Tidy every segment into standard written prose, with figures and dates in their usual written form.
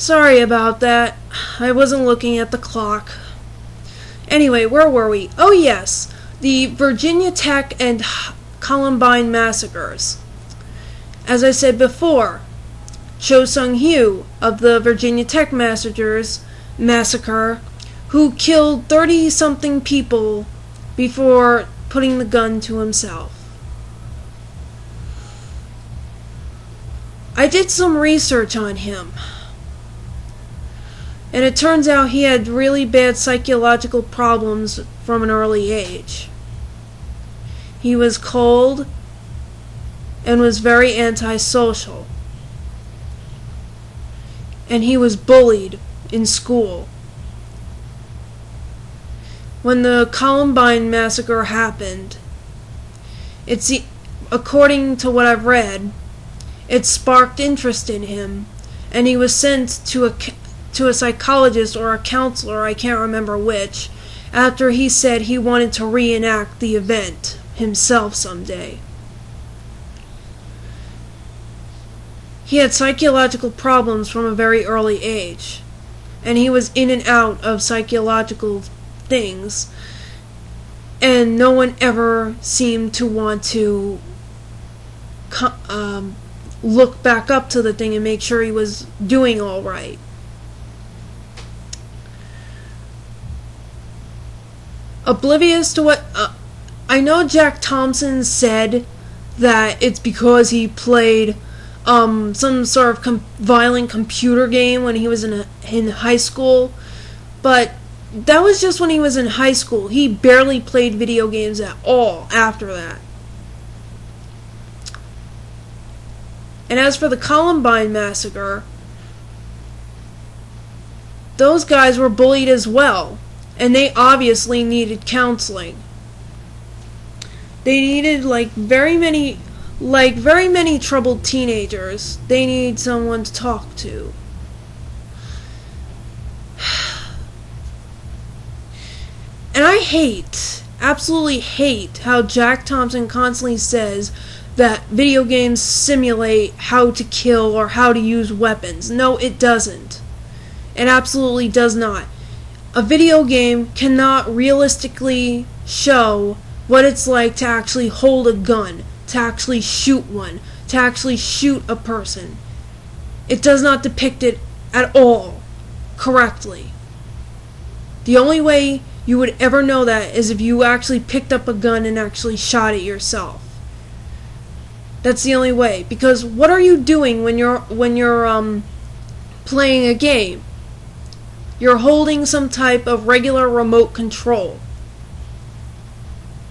Sorry about that. I wasn't looking at the clock. Anyway, where were we? Oh yes, the Virginia Tech and Columbine massacres. As I said before, Cho Sung-hyu of the Virginia Tech massacre, who killed 30-something people before putting the gun to himself. I did some research on him, and it turns out he had really bad psychological problems from an early age. He was cold and was very antisocial. And he was bullied in school. When the Columbine massacre happened, according to what I've read, it sparked interest in him, and he was sent to a psychologist or a counselor, I can't remember which, after he said he wanted to reenact the event himself someday. He had psychological problems from a very early age, and he was in and out of psychological things, and no one ever seemed to want to look back up to the thing and make sure he was doing all right. Oblivious to what I know, Jack Thompson said that it's because he played some sort of violent computer game when he was in high school, but that was just when he was in high school. He barely played video games at all after that. And as for the Columbine massacre, those guys were bullied as well, and they obviously needed counseling. They needed very many troubled teenagers. They need someone to talk to. And I absolutely hate how Jack Thompson constantly says that video games simulate how to kill or how to use weapons. No, it doesn't. It absolutely does not. A video game cannot realistically show what it's like to actually hold a gun, to actually shoot one, to actually shoot a person. It does not depict it at all correctly. The only way you would ever know that is if you actually picked up a gun and actually shot it yourself. That's the only way. Because what are you doing when you're playing a game? You're holding some type of regular remote control.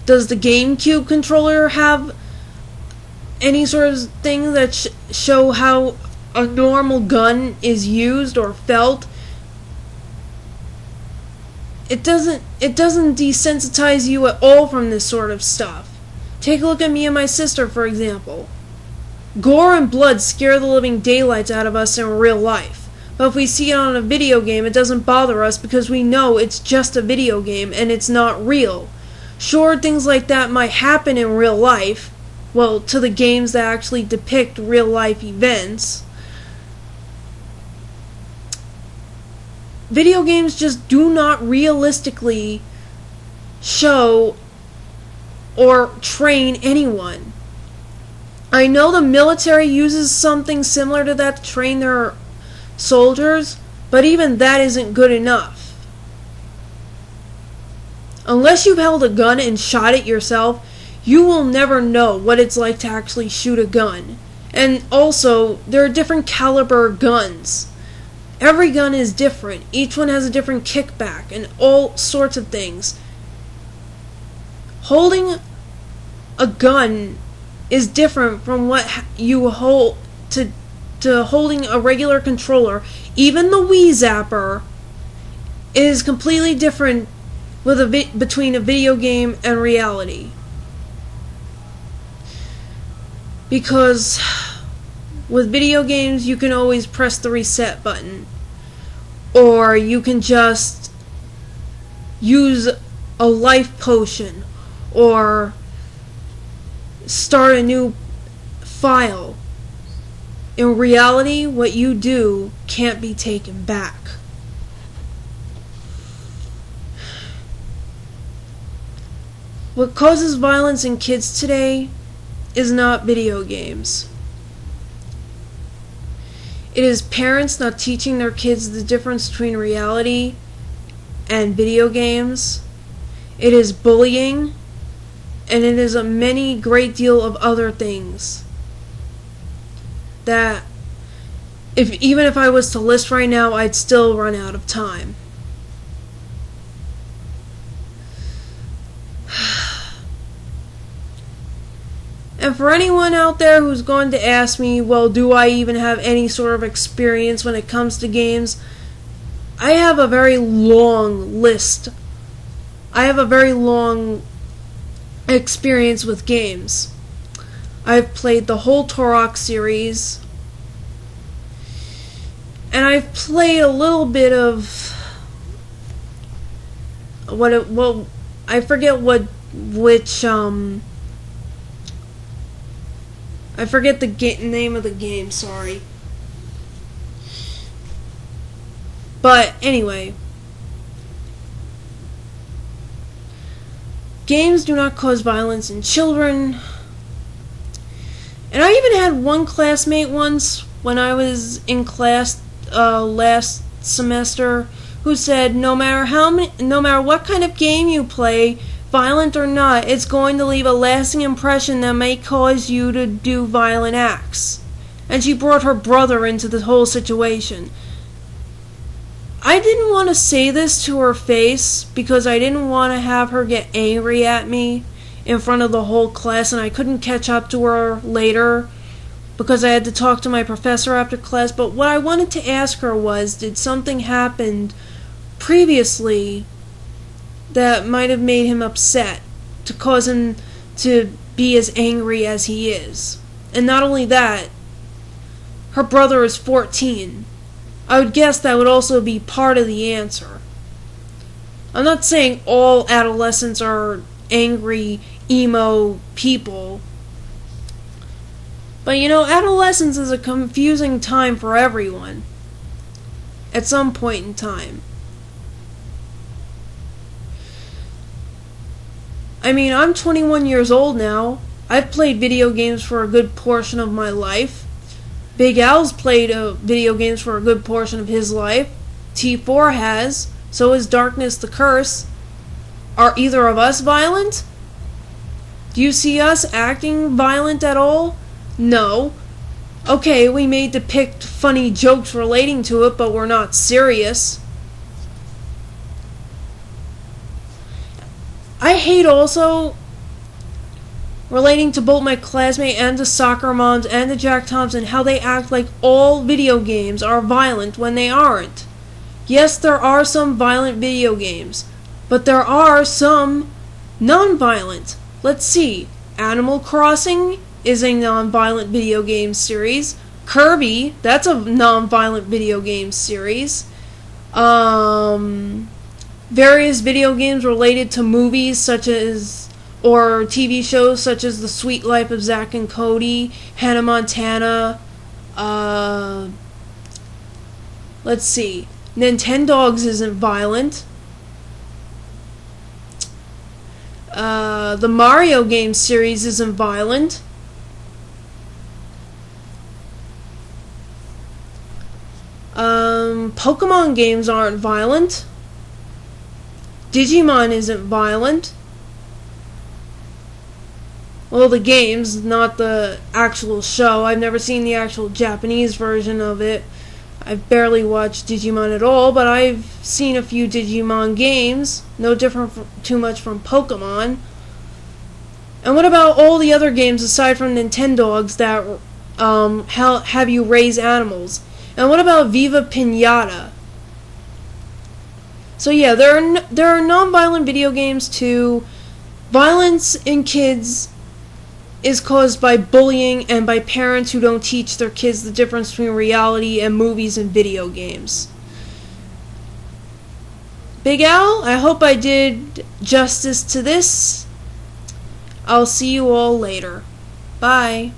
Does the GameCube controller have any sort of thing that show how a normal gun is used or felt? It doesn't desensitize you at all from this sort of stuff. Take a look at me and my sister, for example. Gore and blood scare the living daylights out of us in real life. But if we see it on a video game, it doesn't bother us because we know it's just a video game and it's not real. Sure, things like that might happen in real life. Well, to the games that actually depict real life events. Video games just do not realistically show or train anyone. I know the military uses something similar to that to train their soldiers, but even that isn't good enough. Unless you've held a gun and shot it yourself, you will never know what it's like to actually shoot a gun. And also, there are different caliber guns. Every gun is different. Each one has a different kickback and all sorts of things. Holding a gun is different from what you hold to holding a regular controller. Even the Wii Zapper is completely different between a video game and reality. Because with video games, you can always press the reset button. Or you can just use a life potion. Or start a new file. In reality, what you do can't be taken back. What causes violence in kids today is not video games. It is parents not teaching their kids the difference between reality and video games. It is bullying, and it is a great deal of other things that even if I was to list right now, I'd still run out of time. And for anyone out there who's going to ask me, well, do I even have any sort of experience when it comes to games? I have a very long list. I have a very long experience with games. I've played the whole Turok series, and I've played a little bit of I forget I forget the name of the game, sorry. But anyway, games do not cause violence in children. And I even had one classmate once when I was in class last semester who said no matter what kind of game you play, violent or not, it's going to leave a lasting impression that may cause you to do violent acts. And she brought her brother into the whole situation. I didn't want to say this to her face because I didn't want to have her get angry at me in front of the whole class, and I couldn't catch up to her later because I had to talk to my professor after class. But what I wanted to ask her was, did something happen previously that might have made him upset to cause him to be as angry as he is? And not only that, her brother is 14. I would guess that would also be part of the answer. I'm not saying all adolescents are angry, emo people. But adolescence is a confusing time for everyone at some point in time. I mean, I'm 21 years old now. I've played video games for a good portion of my life. Big Al's played video games for a good portion of his life. T4 has. So is Darkness the Curse. Are either of us violent? Do you see us acting violent at all? No. Okay, we may depict funny jokes relating to it, but we're not serious. I hate also, relating to both my classmate and the soccer moms and the Jack Thompson, how they act like all video games are violent when they aren't. Yes, there are some violent video games, but there are some non-violent. Let's see. Animal Crossing is a non-violent video game series. Kirby, that's a non-violent video game series. Various video games related to movies or TV shows such as The Sweet Life of Zack and Cody, Hannah Montana. Let's see. Nintendogs isn't violent. The Mario game series isn't violent. Pokemon games aren't violent. Digimon isn't violent. Well, the games, not the actual show. I've never seen the actual Japanese version of it. I've barely watched Digimon at all, but I've seen a few Digimon games. No different too much from Pokemon. And what about all the other games aside from Nintendogs that have you raise animals? And what about Viva Pinata? So yeah, there are non-violent video games too. Violence in kids is caused by bullying and by parents who don't teach their kids the difference between reality and movies and video games. Big Al, I hope I did justice to this. I'll see you all later. Bye.